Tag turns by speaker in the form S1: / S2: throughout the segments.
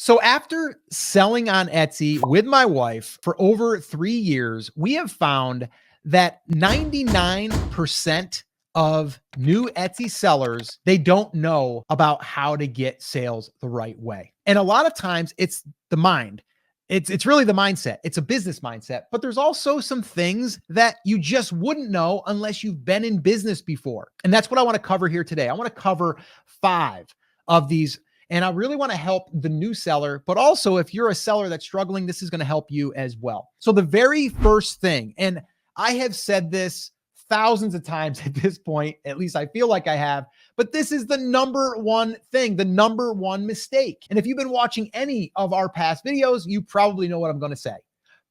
S1: So after selling on Etsy with my wife for over 3 years, we have found that 99% of new Etsy sellers, they don't know about how to get sales the right way. And a lot of times it's the mind. It's really the mindset. It's a business mindset, but there's also some things that you just wouldn't know unless you've been in business before. And that's what I want to cover here today. I want to cover 5 of these, and I really want to help the new seller, but also if you're a seller that's struggling, this is going to help you as well. So the very first thing, and I have said this thousands of times at this point, at least I feel like I have, but this is the number one thing, the number one mistake. And if you've been watching any of our past videos, you probably know what I'm going to say.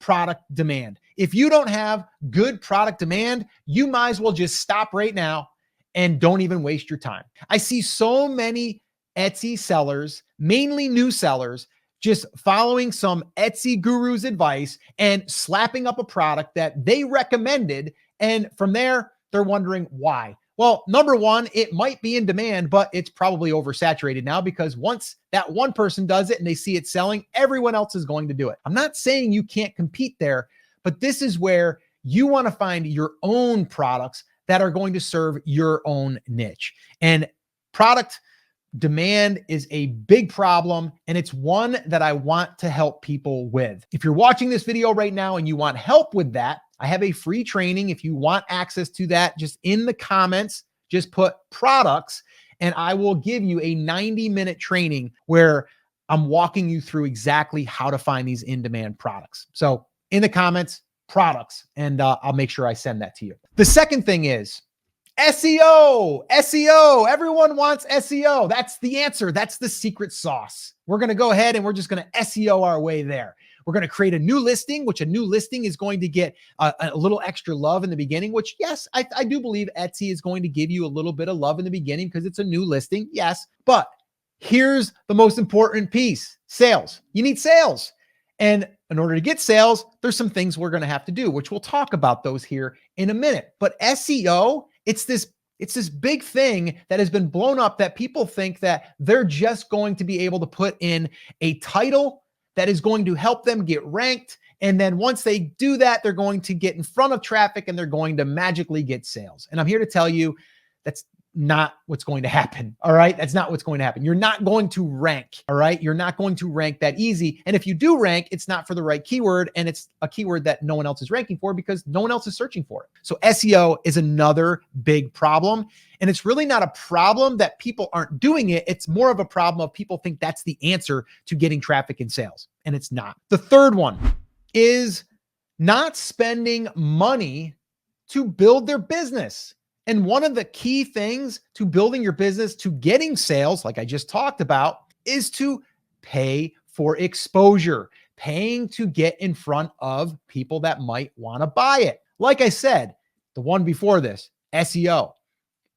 S1: Product demand. If you don't have good product demand, you might as well just stop right now and don't even waste your time. I see so many Etsy sellers, mainly new sellers, just following some Etsy guru's advice and slapping up a product that they recommended. And from there, they're wondering why. Well, number one, it might be in demand, but it's probably oversaturated now because once that one person does it and they see it selling, everyone else is going to do it. I'm not saying you can't compete there, but this is where you want to find your own products that are going to serve your own niche. And product demand is a big problem, and it's one that I want to help people with. If you're watching this video right now and you want help with that, I have a free training. If you want access to that, just in the comments, just put products, and I will give you a 90-minute training where I'm walking you through exactly how to find these in-demand products. So in the comments, products, and I'll make sure I send that to you. The second thing is SEO. Everyone wants SEO. That's the answer. That's the secret sauce. We're going to go ahead and we're just going to SEO our way there. We're going to create a new listing, which a new listing is going to get a little extra love in the beginning, which yes, I do believe Etsy is going to give you a little bit of love in the beginning because it's a new listing. Yes. But here's the most important piece: sales. You need sales. And in order to get sales, there's some things we're going to have to do, which we'll talk about those here in a minute. But SEO, it's this big thing that has been blown up that people think that they're just going to be able to put in a title that is going to help them get ranked. And then once they do that, they're going to get in front of traffic and they're going to magically get sales. And I'm here to tell you that's not what's going to happen. All right. That's not what's going to happen. You're not going to rank. All right. You're not going to rank that easy. And if you do rank, it's not for the right keyword. And it's a keyword that no one else is ranking for because no one else is searching for it. So SEO is another big problem. And it's really not a problem that people aren't doing it. It's more of a problem of people think that's the answer to getting traffic and sales. And it's not. The third one is not spending money to build their business. And one of the key things to building your business, to getting sales, like I just talked about, is to pay for exposure, paying to get in front of people that might want to buy it. Like I said, the one before this, SEO.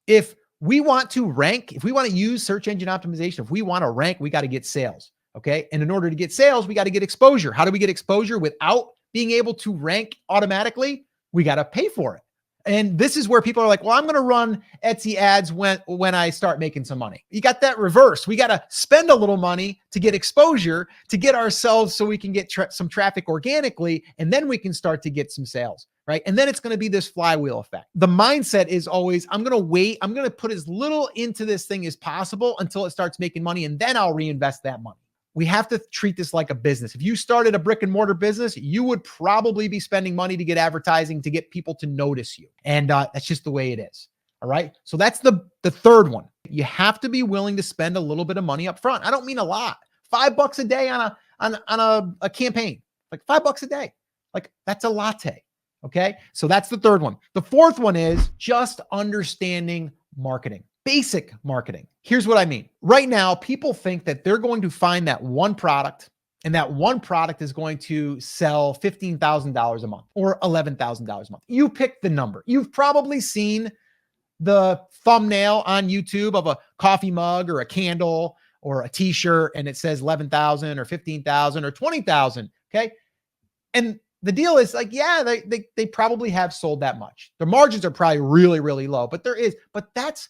S1: If we want to rank, if we want to use search engine optimization, if we want to rank, we got to get sales. Okay. And in order to get sales, we got to get exposure. How do we get exposure without being able to rank automatically? We got to pay for it. And this is where people are like, well, I'm going to run Etsy ads when I start making some money. You got that reverse. We got to spend a little money to get exposure, to get ourselves so we can get some traffic organically, and then we can start to get some sales, right? And then it's going to be this flywheel effect. The mindset is always, I'm going to wait. I'm going to put as little into this thing as possible until it starts making money, and then I'll reinvest that money. We have to treat this like a business. If you started a brick and mortar business, you would probably be spending money to get advertising, to get people to notice you. And that's just the way it is. All right. So that's the third one. You have to be willing to spend a little bit of money up front. I don't mean a lot. $5 a day on a campaign, like $5 a day. Like that's a latte. Okay. So that's the third one. The fourth one is just understanding marketing. Basic marketing. Here's what I mean. Right now, people think that they're going to find that one product, and that one product is going to sell $15,000 a month or $11,000 a month. You pick the number. You've probably seen the thumbnail on YouTube of a coffee mug or a candle or a t-shirt, and it says 11,000 or 15,000 or 20,000. Okay. And the deal is like, yeah, they probably have sold that much. Their margins are probably really, really low, but that's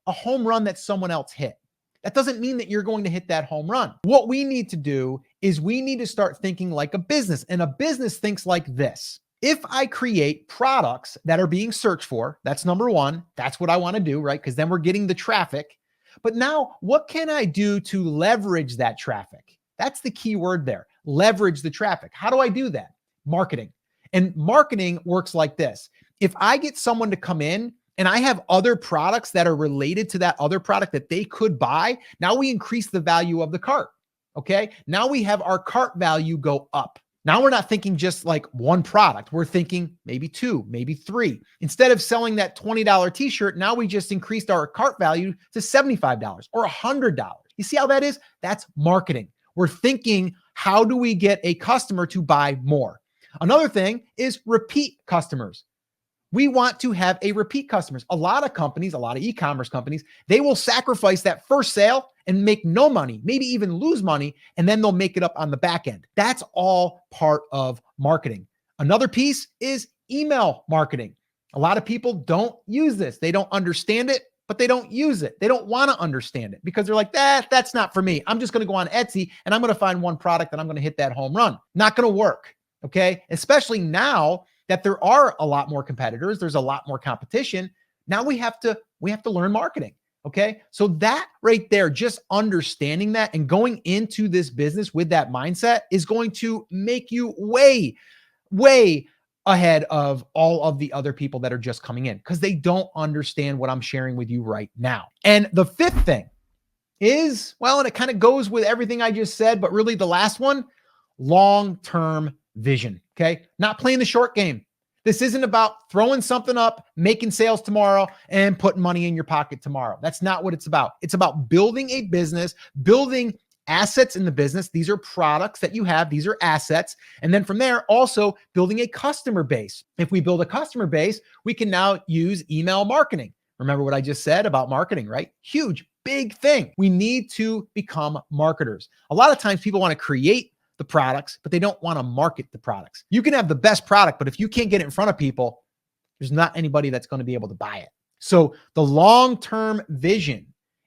S1: a home run that someone else hit. That doesn't mean that you're going to hit that home run. What we need to do is we need to start thinking like a business, and a business thinks like this. If I create products that are being searched for, that's number one. That's what I want to do, right? Because then we're getting the traffic. But now, what can I do to leverage that traffic? That's the key word there. Leverage the traffic. How do I do that? Marketing. And marketing works like this. If I get someone to come in and I have other products that are related to that other product that they could buy, now we increase the value of the cart. Okay. Now we have our cart value go up. Now we're not thinking just like one product. We're thinking maybe two, maybe three. Instead of selling that $20 t-shirt, now we just increased our cart value to $75 or $100. You see how that is? That's marketing. We're thinking, how do we get a customer to buy more? Another thing is repeat customers. We want to have a repeat customers. A lot of companies, a lot of e-commerce companies, they will sacrifice that first sale and make no money, maybe even lose money, and then they'll make it up on the back end. That's all part of marketing. Another piece is email marketing. A lot of people don't use this. They don't understand it, but they don't use it. They don't want to understand it because they're like, that's not for me. I'm just going to go on Etsy and I'm going to find one product and I'm going to hit that home run. Not going to work. Okay. Especially now that there are a lot more competitors, there's a lot more competition. Now we have to learn marketing. Okay. So that right there, just understanding that and going into this business with that mindset is going to make you way, way ahead of all of the other people that are just coming in because they don't understand what I'm sharing with you right now. And the fifth thing is, well, and it kind of goes with everything I just said, but really the last one, long-term vision. Okay. Not playing the short game. This isn't about throwing something up, making sales tomorrow, and putting money in your pocket tomorrow. That's not what it's about. It's about building a business, building assets in the business. These are products that you have. These are assets. And then from there, also building a customer base. If we build a customer base, we can now use email marketing. Remember what I just said about marketing, right? Huge, big thing. We need to become marketers. A lot of times people want to create the products, but they don't want to market the products. You can have the best product, but if you can't get it in front of people, there's not anybody that's going to be able to buy it. So the long-term vision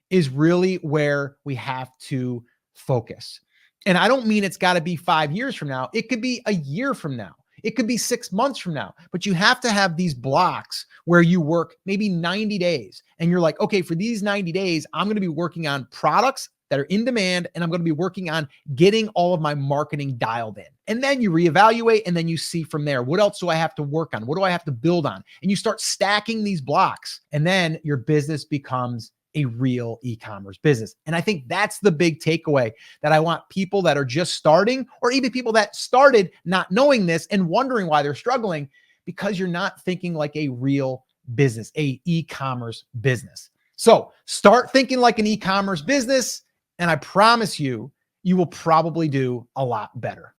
S1: is really where we have to focus. And I don't mean it's got to be 5 years from now. It could be a year from now. It could be 6 months from now, but you have to have these blocks where you work maybe 90 days and you're like, okay, for these 90 days, I'm going to be working on products that are in demand, and I'm going to be working on getting all of my marketing dialed in. And then you reevaluate, and then you see from there, what else do I have to work on? What do I have to build on? And you start stacking these blocks, and then your business becomes a real e-commerce business. And I think that's the big takeaway that I want people that are just starting, or even people that started not knowing this and wondering why they're struggling, because you're not thinking like a real business, a e-commerce business. So start thinking like an e-commerce business, and I promise you, you will probably do a lot better.